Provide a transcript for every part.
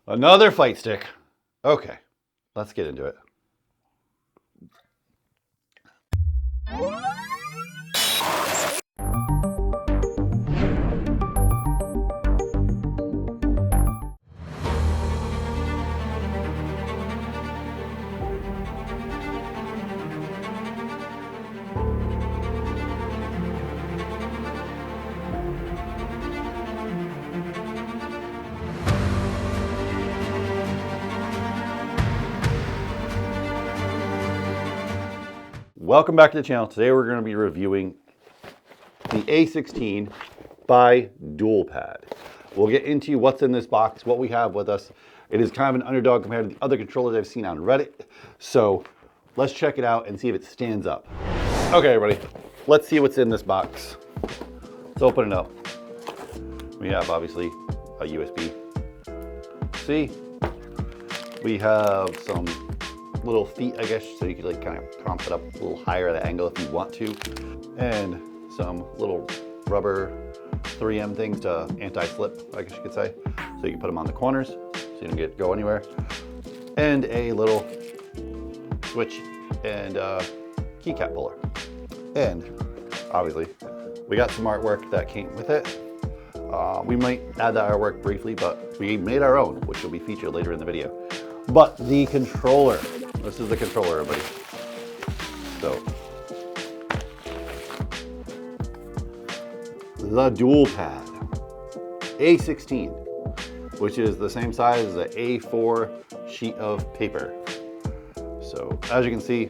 Another fight stick. Okay, let's get into it. Welcome back to the channel. Today we're going to be reviewing the A16 by DuelPad. We'll get into what's in this box, what we have with us. It is kind of an underdog compared to the other controllers I've seen on Reddit. So let's check it out and see if it stands up. Okay, everybody, let's see what's in this box. Let's open it up. We have obviously a USB-C. We have some little feet, I guess, so you could like kind of prop it up a little higher at an angle if you want to, and some little rubber 3M things to anti-slip, I guess you could say, so you can put them on the corners so you don't go anywhere, and a little switch and keycap puller. And obviously we got some artwork that came with it. We might add that artwork briefly, but we made our own, which will be featured later in the video. But the controller, this is the controller, everybody. So, the DuelPad A16, which is the same size as an A4 sheet of paper. So, as you can see,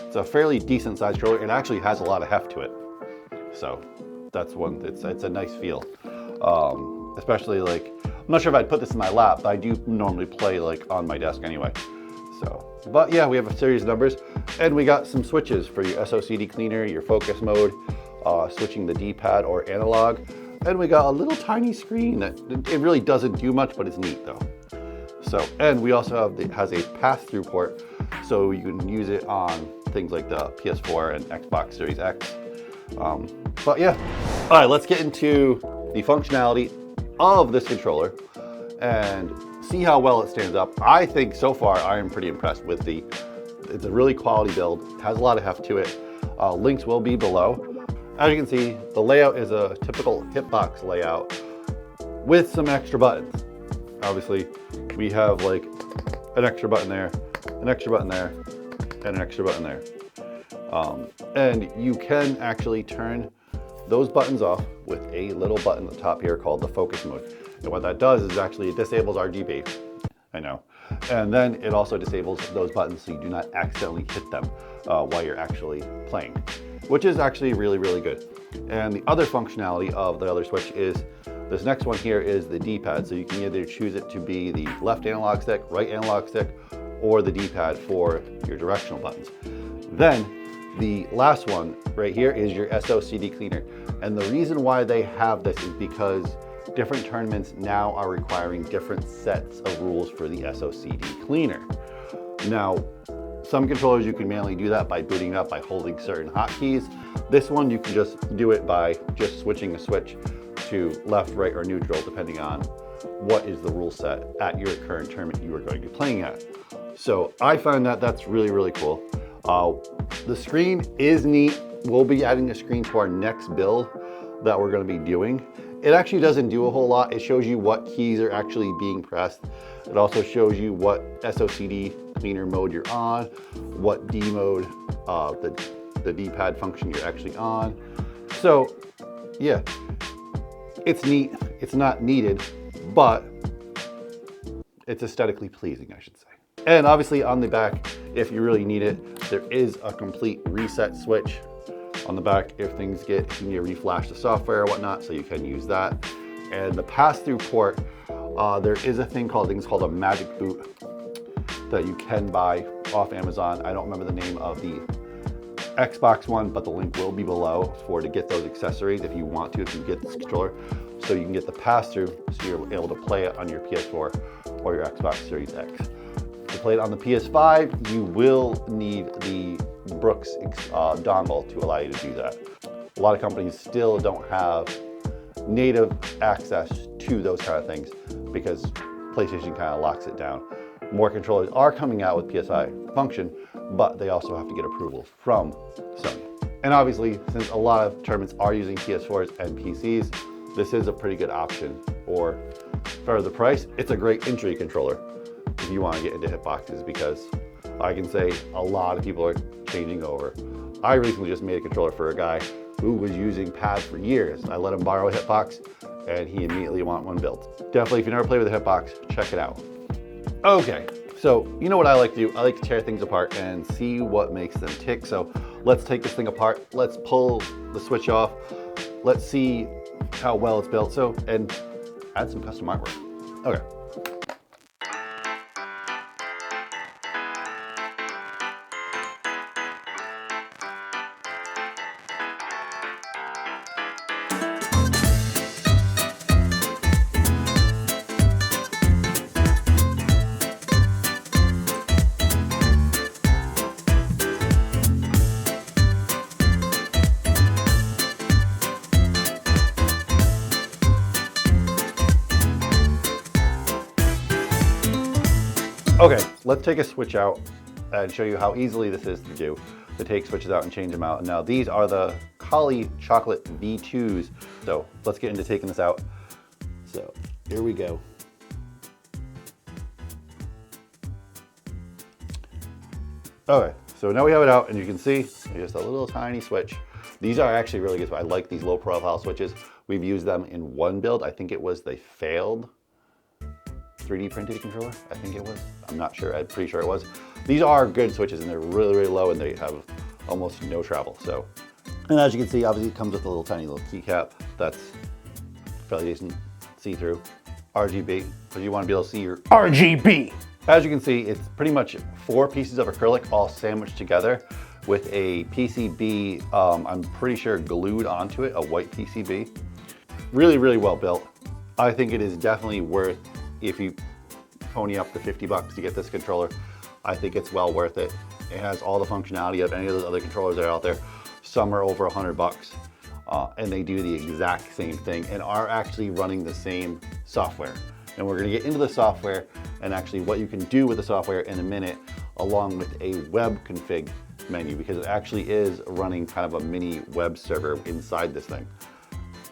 it's a fairly decent sized controller. It actually has a lot of heft to it. So, that's one, it's a nice feel. Especially like, I'm not sure if I'd put this in my lap, but I do normally play like on my desk anyway. So, but yeah, we have a series of numbers, and we got some switches for your SOCD cleaner, your focus mode, switching the D-pad or analog, and we got a little tiny screen that it really doesn't do much, but it's neat though. So, and we also have it has a pass-through port, so you can use it on things like the PS4 and Xbox Series X. But yeah, all right, let's get into the functionality of this controller and see how well it stands up. I think so far I am pretty impressed with it's a really quality build, has a lot of heft to it. Links will be below. As you can see, the layout is a typical Hitbox layout with some extra buttons. Obviously, we have like an extra button there, an extra button there, and an extra button there. And you can actually turn those buttons off with a little button at the top here called the focus mode. And what that does is actually it disables RGB, I know. And then it also disables those buttons so you do not accidentally hit them while you're actually playing, which is actually really, really good. And the other functionality of the other switch is this next one here is the D-pad. So you can either choose it to be the left analog stick, right analog stick, or the D-pad for your directional buttons. Then the last one right here is your SOCD cleaner. And the reason why they have this is because different tournaments now are requiring different sets of rules for the SOCD cleaner. Now, some controllers you can manually do that by booting up by holding certain hotkeys. This one you can just do it by just switching a switch to left, right, or neutral depending on what is the rule set at your current tournament you are going to be playing at. So I find that that's really, really cool. The screen is neat. We'll be adding a screen to our next build that we're going to be doing. It actually doesn't do a whole lot. It shows you what keys are actually being pressed. It also shows you what SOCD cleaner mode you're on, what D mode, the D-pad function you're actually on. So yeah, it's neat. It's not needed, but it's aesthetically pleasing, I should say. And obviously on the back, if you really need it, there is a complete reset switch on the back if things you can reflash the software or whatnot, so you can use that. And the pass-through port, there is a thing called, I think it's called a Magicboot that you can buy off Amazon. I don't remember the name of the Xbox one, but the link will be below to get those accessories if you want to, if you get this controller. So you can get the pass-through so you're able to play it on your PS4 or your Xbox Series X. To play it on the PS5, you will need the Brook's dongle to allow you to do that. A lot of companies still don't have native access to those kind of things because PlayStation kind of locks it down. More controllers are coming out with PSI function, but they also have to get approval from Sony. And obviously, since a lot of tournaments are using PS4s and PCs, this is a pretty good option. Or for the price, it's a great entry controller if you want to get into hitboxes, because I can say a lot of people are changing over. I recently just made a controller for a guy who was using pads for years. I let him borrow a hitbox and he immediately wanted one built. Definitely, if you never played with a hitbox, check it out. Okay, so you know what I like to do? I like to tear things apart and see what makes them tick. So let's take this thing apart. Let's pull the switch off. Let's see how well it's built. So, and add some custom artwork. Okay. Okay, let's take a switch out and show you how easily this is to do, to take switches out and change them out. Now these are the Collie Chocolate V2s. So let's get into taking this out. So here we go. Okay, so now we have it out and you can see just a little tiny switch. These are actually really good. I like these low profile switches. We've used them in one build. I think it was the failed 3D printed controller, I think it was. I'm not sure, I'm pretty sure it was. These are good switches and they're really, really low and they have almost no travel. So, and as you can see, obviously it comes with a little tiny little keycap that's fairly decent, see-through, RGB, because you want to be able to see your RGB. As you can see, it's pretty much 4 pieces of acrylic all sandwiched together with a PCB, I'm pretty sure glued onto it, a white PCB. Really, really well built. I think it is definitely worth, if you pony up the 50 bucks to get this controller, I think it's well worth it. It has all the functionality of any of those other controllers that are out there. Some are over 100 bucks, and they do the exact same thing and are actually running the same software. And we're gonna get into the software and actually what you can do with the software in a minute, along with a web config menu, because it actually is running kind of a mini web server inside this thing.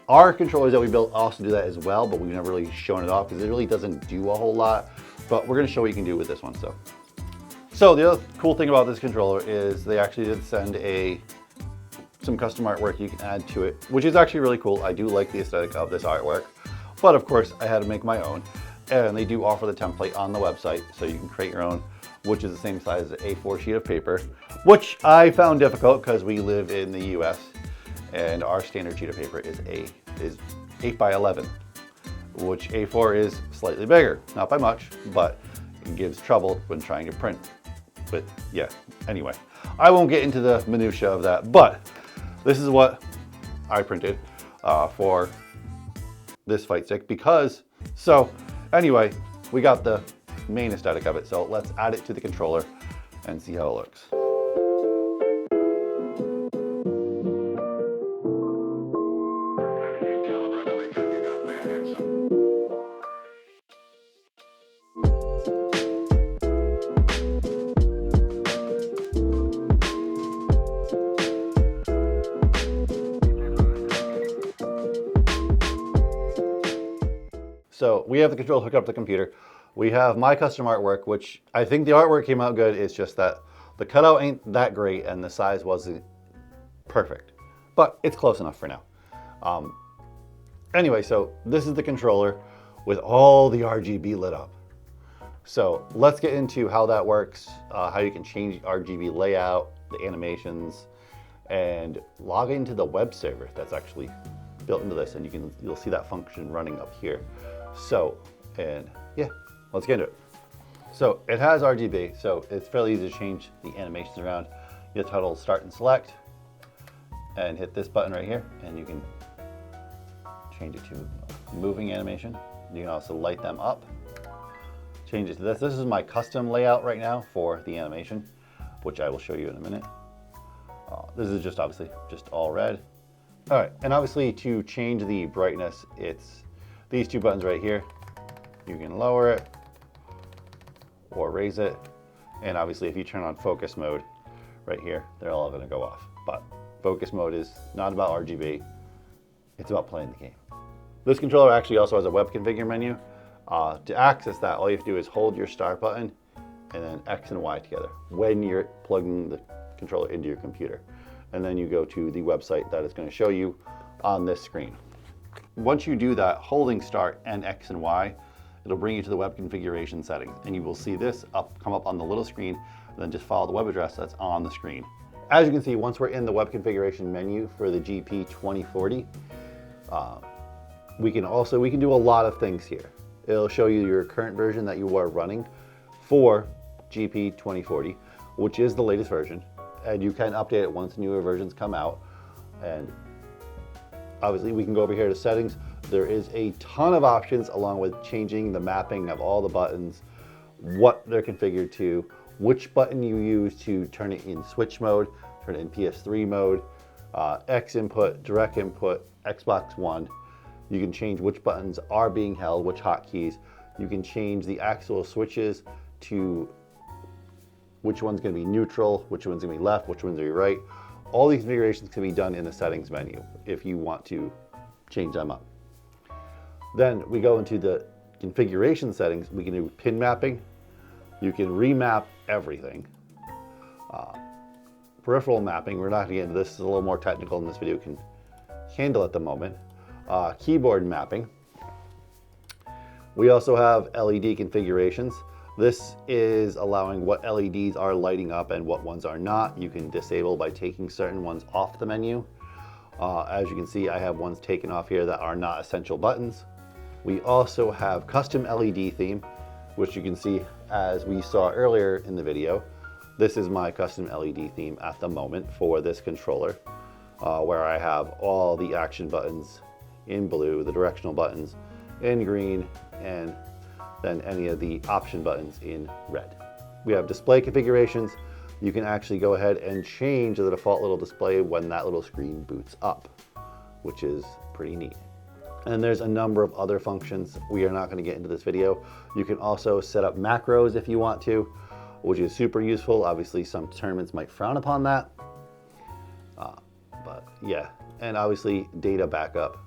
Our controllers that we built also do that as well, but we've never really shown it off because it really doesn't do a whole lot, but we're gonna show what you can do with this one. So the other cool thing about this controller is they actually did send some custom artwork you can add to it, which is actually really cool. I do like the aesthetic of this artwork, but of course I had to make my own, and they do offer the template on the website, so you can create your own, which is the same size as an A4 sheet of paper, which I found difficult because we live in the US and our standard sheet of paper is 8 by 11, which A4 is slightly bigger, not by much, but it gives trouble when trying to print. But yeah, anyway, I won't get into the minutia of that, but this is what I printed for this fight stick so anyway, we got the main aesthetic of it, so let's add it to the controller and see how it looks. So we have the controller hooked up to the computer. We have my custom artwork, which I think the artwork came out good. It's just that the cutout ain't that great and the size wasn't perfect, but it's close enough for now. Anyway, so this is the controller with all the RGB lit up. So let's get into how that works, how you can change the RGB layout, the animations, and log into the web server that's actually built into this, and you'll see that function running up here. So, and yeah, let's get into it. So it has RGB, so it's fairly easy to change the animations around. You just title start and select, and hit this button right here, and you can change it to moving animation. You can also light them up. Change it to this. This is my custom layout right now for the animation, which I will show you in a minute. This is just obviously just all red. All right, and obviously to change the brightness, it's these two buttons right here. You can lower it, or raise it. And obviously if you turn on focus mode right here, they're all gonna go off. But focus mode is not about RGB, it's about playing the game. This controller actually also has a web configure menu. To access that, all you have to do is hold your start button and then X and Y together when you're plugging the controller into your computer. And then you go to the website that it's going to show you on this screen. Once you do that, holding start and X and Y, it'll bring you to the web configuration settings, and you will see this come up on the little screen, and then just follow the web address that's on the screen. As you can see, once we're in the web configuration menu for the GP2040, we can do a lot of things here. It'll show you your current version that you are running for GP2040, which is the latest version, and you can update it once newer versions come out. And obviously we can go over here to settings. There is a ton of options, along with changing the mapping of all the buttons, what they're configured to, which button you use to turn it in switch mode, turn it in PS3 mode, X input, direct input, Xbox One. You can change which buttons are being held, which hotkeys. You can change the actual switches to which one's gonna be neutral, which one's gonna be left, which one's gonna be right. All these configurations can be done in the settings menu if you want to change them up. Then we go into the configuration settings. We can do pin mapping. You can remap everything. Peripheral mapping, we're not gonna get into this, it's a little more technical than this video can handle at the moment. Keyboard mapping. We also have LED configurations. This is allowing what LEDs are lighting up and what ones are not. You can disable by taking certain ones off the menu. As you can see, I have ones taken off here that are not essential buttons. We also have custom LED theme, which you can see as we saw earlier in the video. This is my custom LED theme at the moment for this controller, where I have all the action buttons in blue, the directional buttons in green, and then any of the option buttons in red. We have display configurations. You can actually go ahead and change the default little display when that little screen boots up, which is pretty neat. And there's a number of other functions. We are not going to get into this video. You can also set up macros if you want to, which is super useful. Obviously some tournaments might frown upon that, but yeah. And obviously data backup.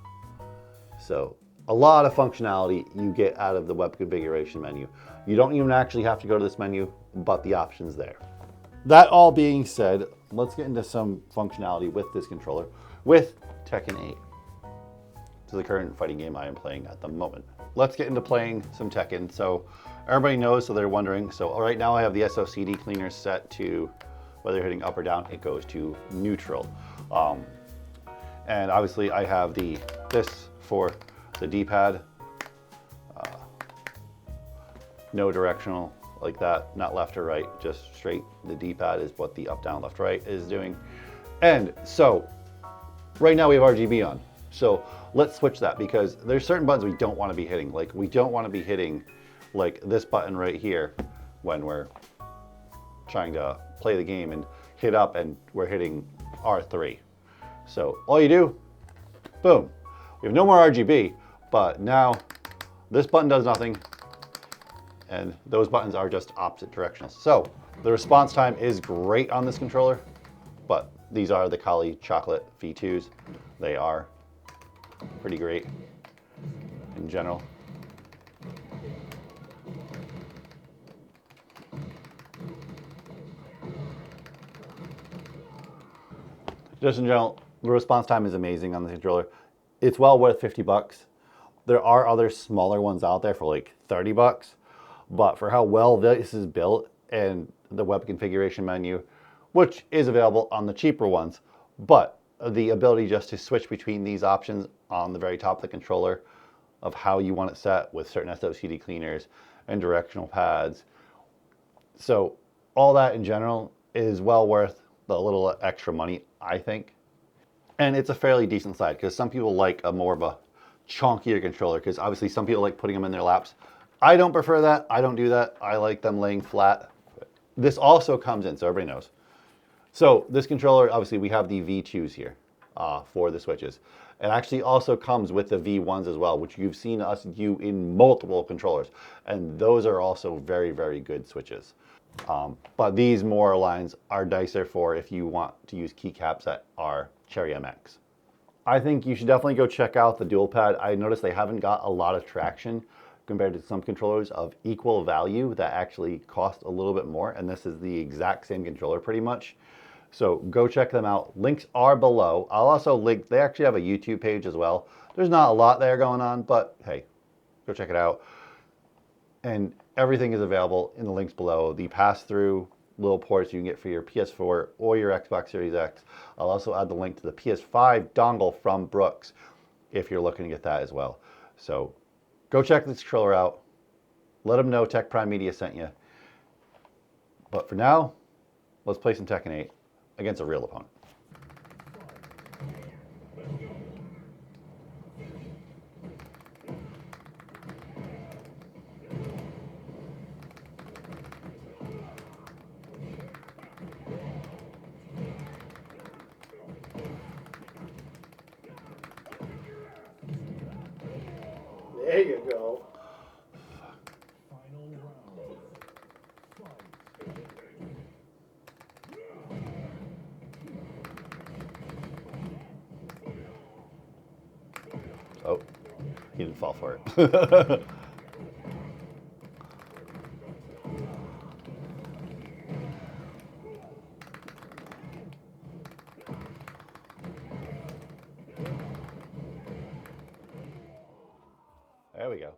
So a lot of functionality you get out of the web configuration menu. You don't even actually have to go to this menu, but the option's there. That all being said, let's get into some functionality with this controller with Tekken 8. This is the current fighting game I am playing at the moment. Let's get into playing some Tekken. So everybody knows, so they're wondering. So right now I have the SOCD cleaner set to, whether you're hitting up or down, it goes to neutral. And obviously I have this for the D-pad, no directional like that, not left or right, just straight. The D-pad is what the up, down, left, right is doing. And so right now we have RGB on. So let's switch that, because there's certain buttons we don't want to be hitting. Like we don't want to be hitting like this button right here when we're trying to play the game and hit up and we're hitting R3. So all you do, boom. We have no more RGB, but now this button does nothing, and those buttons are just opposite directions. So the response time is great on this controller, but these are the Kali Chocolate V2s. They are pretty great in general. Just in general, the response time is amazing on the controller. It's well worth 50 bucks. There are other smaller ones out there for like 30 bucks, but for how well this is built and the web configuration menu, which is available on the cheaper ones, but the ability just to switch between these options on the very top of the controller of how you want it set with certain SOCD cleaners and directional pads. So all that in general is well worth the little extra money, I think. And it's a fairly decent size, because some people like a more of a chunkier controller, because obviously some people like putting them in their laps. I don't prefer that. I don't do that. I like them laying flat. This also comes in, so everybody knows. So this controller, obviously we have the V2s here for the switches. It actually also comes with the V1s as well, which you've seen us do in multiple controllers. And those are also very, very good switches. But these more lines are nicer for if you want to use keycaps that are Cherry MX. I think you should definitely go check out the DuelPad. I noticed they haven't got a lot of traction compared to some controllers of equal value that actually cost a little bit more. And this is the exact same controller pretty much. So go check them out. Links are below. I'll also link, they actually have a YouTube page as well. There's not a lot there going on, but hey, go check it out. And everything is available in the links below. The pass-through little ports you can get for your PS4 or your Xbox Series X. I'll also add the link to the PS5 dongle from Brooks if you're looking to get that as well. So go check this controller out. Let them know Tech Prime Media sent you. But for now, let's play some Tekken 8 against a real opponent. There you go. Oh, he didn't fall for it. There we go.